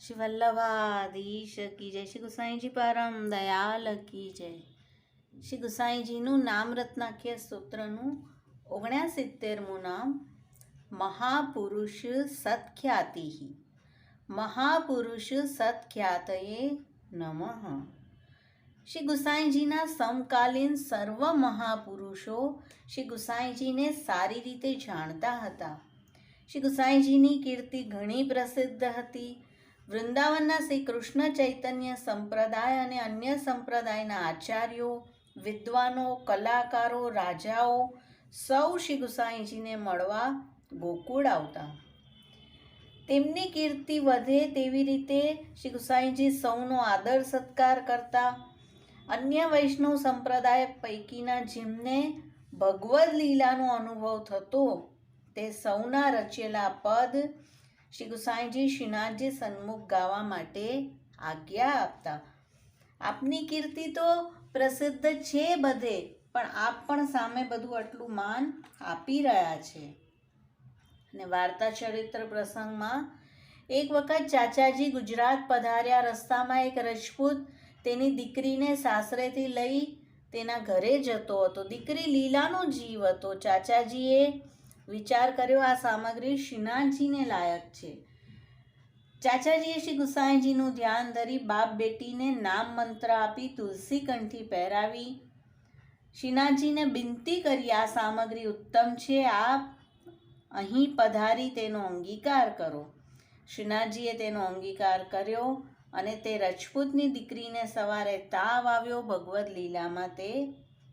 શ્રી વલ્લભાધીશ કી જય. શ્રી ગુસાઈજી પરમ દયાલ કી જય. શ્રી ગુસાઈજીનું નામ રત્નાખ્ય સૂત્રનું 69મું નામ મહાપુરુષ સત્ખ્યાતિ. મહાપુરુષ સત્ખ્યાતયે નમઃ. શ્રી ગુસાઈજીના સમકાલીન સર્વ મહાપુરુષો શ્રી ગુસાઈજીને સારી રીતે જાણતા હતા. શ્રી ગુસાઈજીની કીર્તિ ઘણી પ્રસિદ્ધ હતી. વૃંદાવનના શ્રી કૃષ્ણ ચૈતન્ય સંપ્રદાય અને અન્ય સંપ્રદાયના આચાર્યો, વિદ્વાનો, કલાકારો, રાજાઓ સૌ શ્રી ગુસાઈજીને મળવા ગોકુળ આવતા. તેમની કીર્તિ વધે તેવી રીતે શ્રી ગુસાઈજી સૌનો આદર સત્કાર કરતા. અન્ય વૈષ્ણવ સંપ્રદાય પૈકીના જેમને ભગવદ્ લીલાનો અનુભવ થતો તે સૌના રચેલા પદ શ્રી ગુસાઈજી શ્રીનાથજી સન્મુખ ગાવા માટે આજ્ઞા આપતા. આપની કીર્તિ તો પ્રસિદ્ધ છે બધે, પણ આપ પણ સામે બધું આટલું માન આપી રહ્યા છે. અને વાર્તા ચરિત્ર પ્રસંગમાં એક વખત ચાચાજી ગુજરાત પધાર્યા. રસ્તામાં એક રજપૂત તેની દીકરીને સાસરેથી લઈ તેના ઘરે જતો હતો. દીકરી લીલાનો જીવ હતો. ચાચાજીએ વિચાર કર્યો, આ સામગ્રી શ્રીનાથજીને લાયક છે. ચાચાજીએ શ્રી ગુસાઈજીનું ધ્યાન ધરી બાપ બેટીને નામ મંત્ર આપી તુલસી કંઠી પહેરાવી શ્રીનાથજીને વિનંતી કરી, આ સામગ્રી ઉત્તમ છે, આપ અહીં પધારી તેનો અંગીકાર કરો. શ્રીનાથજીએ તેનો અંગીકાર કર્યો અને તે રજપૂતની દીકરીને સવારે તાવ આવ્યો. ભગવદ્ લીલામાં તે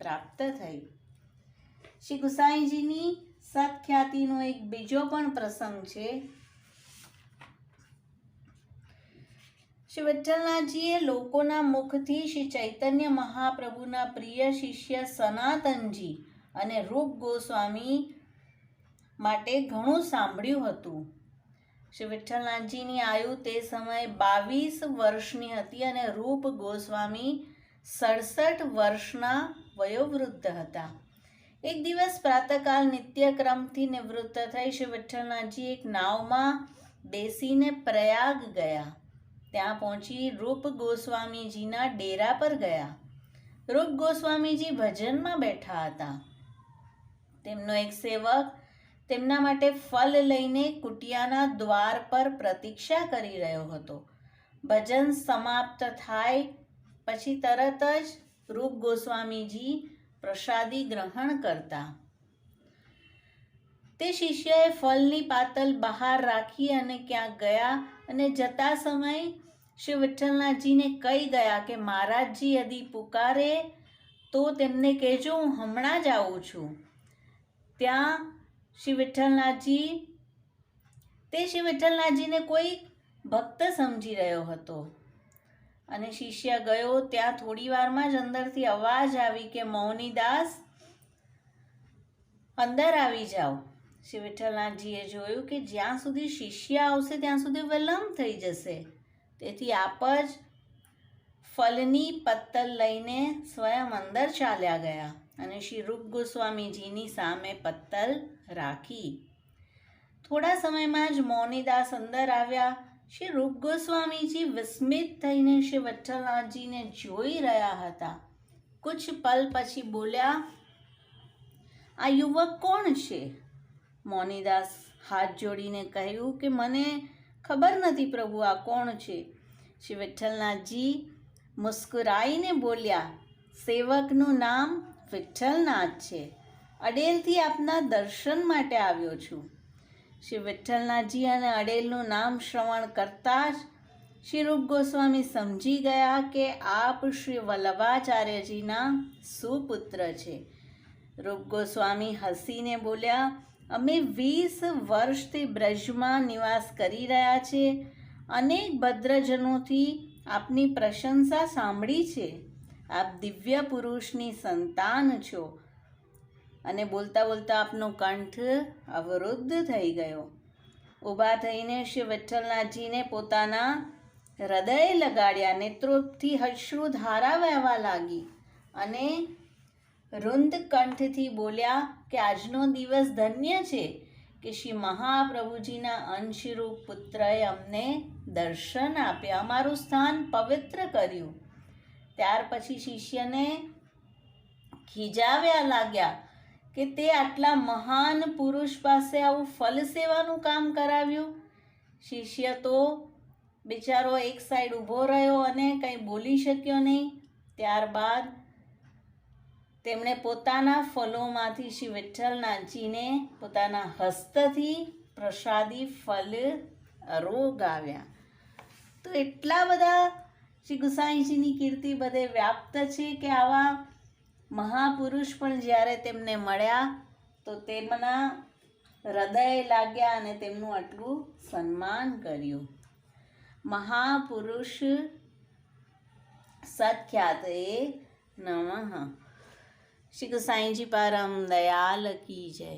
પ્રાપ્ત થઈ. શ્રી ગુસાઈજીની સત્ખ્યાતિનો એક બીજો પણ પ્રસંગ છે. શ્રી વિઠ્ઠલનાથજીએ લોકોના મુખથી શ્રી ચૈતન્ય મહાપ્રભુના પ્રિય શિષ્ય સનાતનજી અને રૂપ ગોસ્વામી માટે ઘણું સાંભળ્યું હતું. શ્રી વિઠ્ઠલનાથજીની આયુ તે સમયે 22 વર્ષની હતી અને રૂપ ગોસ્વામી 67 વર્ષના વયોવૃદ્ધ હતા. એક દિવસ પ્રાતઃકાલ નિત્યક્રમથી નિવૃત્ત થઈ શ્રી વિઠ્ઠલનાથજી એક નાવમાં બેસીને પ્રયાગ ગયા. ત્યાં પહોંચી રૂપ ગોસ્વામીજીના ડેરા પર ગયા. રૂપ ગોસ્વામીજી ભજનમાં બેઠા હતા. તેમનો એક સેવક તેમના માટે ફલ લઈને કુટિયાના દ્વાર પર પ્રતીક્ષા કરી રહ્યો હતો. ભજન સમાપ્ત થાય પછી તરત જ રૂપ ગોસ્વામીજી પ્રસાદી ગ્રહણ કરતા. તે શિષ્યએ ફલની પાતલ બહાર રાખી અને ક્યાંક ગયા અને જતા સમયે શ્રી વિઠ્ઠલનાથજીને કહી ગયા કે મહારાજજી યદિ પુકારે તો તેમને કહેજો, હું હમણાં જ આવું છું. ત્યાં શ્રી વિઠ્ઠલનાથજીને કોઈ ભક્ત સમજી રહ્યો હતો અને શિષ્ય ગયો. ત્યાં થોડી વારમાં જ અંદરથી અવાજ આવી કે મૌનીદાસ અંદર આવી જાઓ. શ્રી વિઠ્ઠલનાથજીએ જોયું કે જ્યાં સુધી શિષ્ય આવશે ત્યાં સુધી વિલંબ થઈ જશે. તેથી આપ જ ફલની પત્તલ લઈને સ્વયં અંદર ચાલ્યા ગયા અને શ્રી રૂપ ગોસ્વામીજીની સામે પત્તલ રાખી. થોડા સમયમાં જ મૌનીદાસ અંદર આવ્યા. શ્રી રૂપ ગોસ્વામીજી વિસ્મિત થઈને શ્રી વિઠ્ઠલનાથજીને જોઈ રહ્યા હતા. કુછ પલ પછી બોલ્યા, આ યુવક કોણ છે? મૌનીદાસ હાથ જોડીને કહ્યું કે મને ખબર નથી પ્રભુ, આ કોણ છે? શ્રી વિઠ્ઠલનાથજી મુસ્કુરાઈને બોલ્યા, સેવકનું નામ વિઠ્ઠલનાથ છે. અડેલથી આપના દર્શન માટે આવ્યો છું. શ્રી વિઠ્ઠલનાથજી અને અડેલનું નામ શ્રવણ કરતા જ શ્રી રૂપ ગોસ્વામી સમજી ગયા કે આપ શ્રી વલ્લભાચાર્યજીના સુપુત્ર છે. રૂપ ગોસ્વામી હસીને બોલ્યા, અમે 20 વર્ષથી બ્રજમાં નિવાસ કરી રહ્યા છે. અનેક ભદ્રજનોથી આપની પ્રશંસા સાંભળી છે. આપ દિવ્ય પુરુષની સંતાન છો. અને બોલતા બોલતા આપનો કંઠ અવરુદ્ધ થઈ ગયો. ઊભા થઈને શ્રી વિઠ્ઠલનાથજીને પોતાના હૃદયે લગાડ્યા. નેત્રોથી અશ્રુધારા વહેવા લાગી અને રુંદ કંઠથી બોલ્યા કે આજનો દિવસ ધન્ય છે કે શ્રી મહાપ્રભુજીના અંશરૂપ પુત્રએ અમને દર્શન આપ્યા, અમારું સ્થાન પવિત્ર કર્યું. ત્યાર પછી શિષ્યને ખીજાવ્યા લાગ્યા કે તે આટલા મહાન પુરુષ પાસે આવું ફલ સેવાનું કામ કરાવ્યું. શિષ્ય તો બિચારો એક સાઈડ ઊભો રહ્યો અને કંઈ બોલી શક્યો નહીં. ત્યારબાદ તેમણે પોતાના ફલોમાંથી શ્રી વિઠ્ઠલનાથજીને પોતાના હસ્તથી પ્રસાદી ફલ અરોગાવ્યા. તો એટલા બધા શ્રી ગુસાઈજીની કીર્તિ બધે વ્યાપ્ત છે કે આવા મહાપુરુષ પણ જ્યારે તેમને મળ્યા તો તેમના હૃદય લાગ્યા અને તેમનું આટલું સન્માન કર્યું. મહાપુરુષ સખ્યાતે નમઃ. શ્રી ગુસાઈજી પરમ દયાલ કી જય.